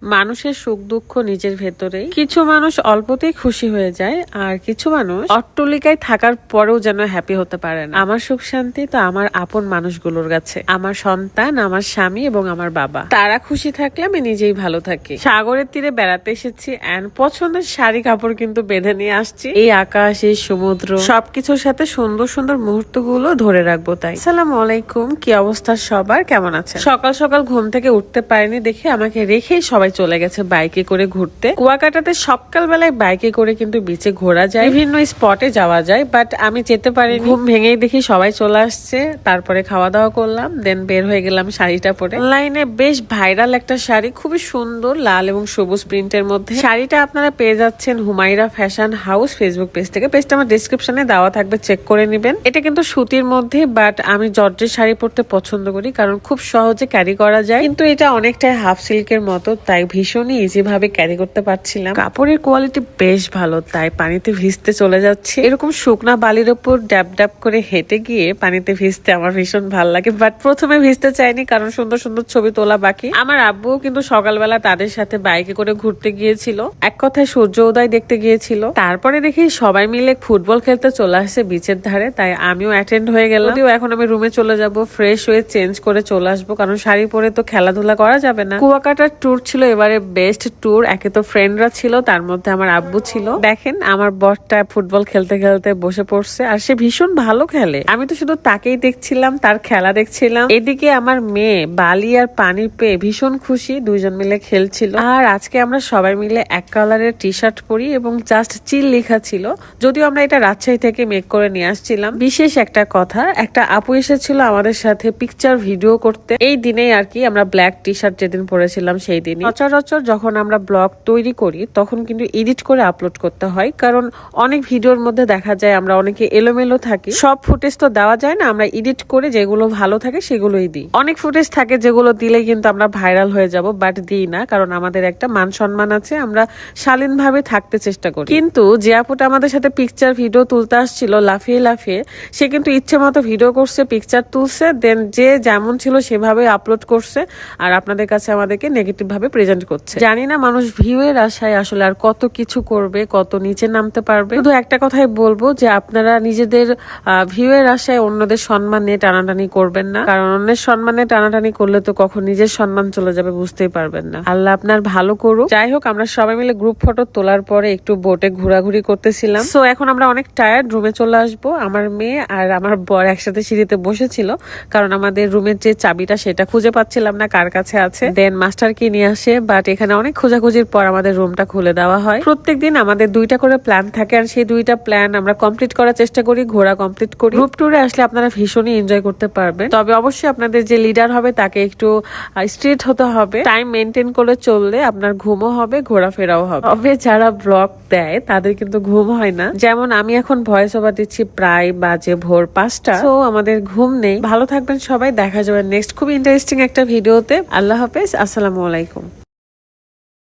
মানুষের সুখ দুঃখ নিজের ভেতরেই। কিছু মানুষ অল্পতেই খুশি হয়ে যায়, আর কিছু মানুষ অট্টলিকায় থাকার পরেও যেন হ্যাপি হতে পারে না। আমার সুখ শান্তি তো আমার আপন মানুষগুলোর কাছে, আমার সন্তান, আমার স্বামী এবং আমার বাবা। তারা খুশি থাকলে আমি নিজেই ভালো থাকি। সাগরের তীরে বেড়াতে এসেছি এন্ড পছন্দের শাড়ি কাপড় কিন্তু বেঁধে নিয়ে আসছি। এই আকাশ, এই সমুদ্র, সবকিছুর সাথে সুন্দর সুন্দর মুহূর্তগুলো ধরে রাখবো তাই। আসসালামু আলাইকুম, কি অবস্থা সবার, কেমন আছে? সকাল সকাল ঘুম থেকে উঠতে পারিনি দেখে আমাকে রেখেই সবাই চলে গেছে বাইকে করে ঘুরতে। কুয়াকাটাতে সকালবেলায় বাইকে করে কিন্তু বিচে ঘোরা যায়, বিভিন্ন স্পটে যাওয়া যায়, বাট আমি যেতে পারিনি। ঘুম ভেঙেই দেখি সবাই চলে আসছে, তারপরে খাওয়া দাওয়া করলাম, দেন বের হয়ে গেলাম শাড়িটা পরে। অনলাইনে বেশ ভাইরাল একটা শাড়ি, খুবই সুন্দর, লাল এবং সবুজ প্রিন্টের মধ্যে। শাড়িটা আপনারা পেয়ে যাচ্ছেন Humaira fashion house Facebook page থেকে। পেজটা আমার ডেসক্রিপশনে দেওয়া থাকবে, চেক করে নেবেন। এটা কিন্তু সুতির মধ্যে, বাট আমি জর্জের শাড়ি পরতে পছন্দ করি কারণ খুব সহজে ক্যারি করা যায়, কিন্তু এটা অনেকটাই হাফ সিল্কের মতো, তাই ভীষণই ইজি ভাবে ক্যারি করতে পারছিলাম। কাপড়ের কোয়ালিটি বেশ ভালো, তাই পানিতে ভিজতে চলে যাচ্ছে। এরকম শুকনা বালির উপর ড্যাব ড্যাব করে হেঁটে গিয়ে পানিতে ভিজতে আমার ভীষণ ভালো লাগে, বাট প্রথমে ভিজতে চাইনি কারণ সুন্দর সুন্দর ছবি তোলা বাকি। আমার আব্বুও কিন্তু সকালবেলা তাদের সাথে বাইকে করে ঘুরতে গিয়েছিল, এক কথায় সূর্য উদয় দেখতে গিয়েছিল। তারপরে দেখি সবাই মিলে ফুটবল খেলতে চলে আসছে বিচের ধারে, তাই আমিও অ্যাটেন্ড হয়ে গেলাম। যদিও এখন আমি রুমে চলে যাব, ফ্রেশ হয়ে চেঞ্জ করে চলে আসবো, কারণ শাড়ি পরে তো খেলাধুলা করা যাবে না। কুয়াকাটার ট্যুর ছিল এবারে বেস্ট ট্যুর। একে তো ফ্রেন্ডরা ছিল, তার মধ্যে আমার আব্বু ছিল। দেখেন আমার বরটা ফুটবল খেলতে খেলতে বসে পড়ছে, আর সে ভীষণ ভালো খেলে। আমি তো শুধু তাকেই দেখছিলাম, তার খেলা দেখছিলাম। এদিকে আমার মেয়ে বালি আর পানি পেয়ে ভীষণ খুশি, দুইজন মিলে খেলছিল। আর আজকে আমরা সবাই মিলে এক কালারের টি শার্ট পরি এবং জাস্ট চিল লেখা ছিল, যদিও আমরা এটা রাজশাহী থেকে মেক করে নিয়ে আসছিলাম। বিশেষ একটা কথা, একটা আপু এসেছিল আমাদের সাথে পিকচার ভিডিও করতে। এই দিনেই আর কি আমরা ব্ল্যাক টি শার্ট যেদিন পরেছিলাম সেই দিনই। সচরাচর যখন আমরা ব্লগ তৈরি করি তখন কিন্তু এডিট করে আপলোড করতে হয়, কারণ অনেক ভিডিওর মধ্যে দেখা যায় আমরা অনেকে এলোমেলো থাকি, সব ফুটেজ তো দেওয়া যায় না। আমরা এডিট করে যেগুলো ভালো থাকে সেগুলোই দিই। অনেক ফুটেজ থাকে যেগুলো দিলে কিন্তু আমরা ভাইরাল হয়ে যাব, বাট দিই না, কারণ আমাদের একটা মান সম্মান আছে, আমরা শালীন ভাবে থাকতে চেষ্টা করি। কিন্তু যে আপুটা আমাদের সাথে পিকচার ভিডিও তুলতে আসছিল লাফিয়ে লাফিয়ে, সে কিন্তু ইচ্ছে মতো ভিডিও করছে, পিকচার তুলছে, দেন যে যেমন ছিল সেভাবে আপলোড করছে, আর আপনাদের কাছে আমাদেরকে নেগেটিভ ভাবে প্রেজেন্ট করছে। জানি না মানুষ ভিউ এর আশায় আসলে আর কত কিছু করবে, কত নিচে নামতে পারবে। শুধু একটা কথাই বলবো যে আপনারা নিজেদের ভিউ এর আশায় অন্যদের সম্মান নিয়ে টানাটানি করবেন না, কারণ অন্যের সম্মানে টানাটানি করলে তো কখন নিজের সম্মান চলে যাবে বুঝতেই পারবেন না। আল্লাহ আপনার ভালো করুক। যাই হোক, আমরা সবাই মিলে গ্রুপ ফটো তোলার পরে একটু বোটে ঘোরাঘুরি করতেছিলাম। সো এখন আমরা অনেক টায়ার্ড, রুমে চলে আসবো। আমার মেয়ে আর আমার বর একসাথে সিঁড়িতে বসেছিল, কারণ আমাদের রুমের যে চাবিটা সেটা খুঁজে পাচ্ছিলাম না কার কাছে আছে। দেন মাস্টার কি নিয়ে আসে, বাট এখানে অনেক খোঁজাখুঁজির পর আমাদের রুমটা খুলে দেওয়া হয়। প্রত্যেকদিন আমাদের 2টা করে প্ল্যান থাকে, আর সেই 2টা প্ল্যান আমরা কমপ্লিট করার চেষ্টা করি, ঘোরা কমপ্লিট করি। গ্রুপ ট্যুরে আসলে আপনারা ভীষণই এনজয় করতে পারবেন, তবে অবশ্যই আপনাদের যে লিডার হবে তাকে একটু স্ট্রিক্ট হতে হবে। টাইম মেনটেন করে চললে আপনার ঘুমও হবে, ঘোরাফেরাও হবে। তবে যারা ব্লগ দেয় তাদের কিন্তু ঘুম হয় না। যেমন আমি এখন ভয়েস ওভার দিচ্ছি, প্রায় বাজে ভোর 5টা, তো আমাদের ঘুম নেই। ভালো থাকবেন সবাই, দেখা যাবে নেক্সট খুব ইন্টারেস্টিং একটা ভিডিওতে। আল্লাহ হাফেজ, আসসালামু আলাইকুম।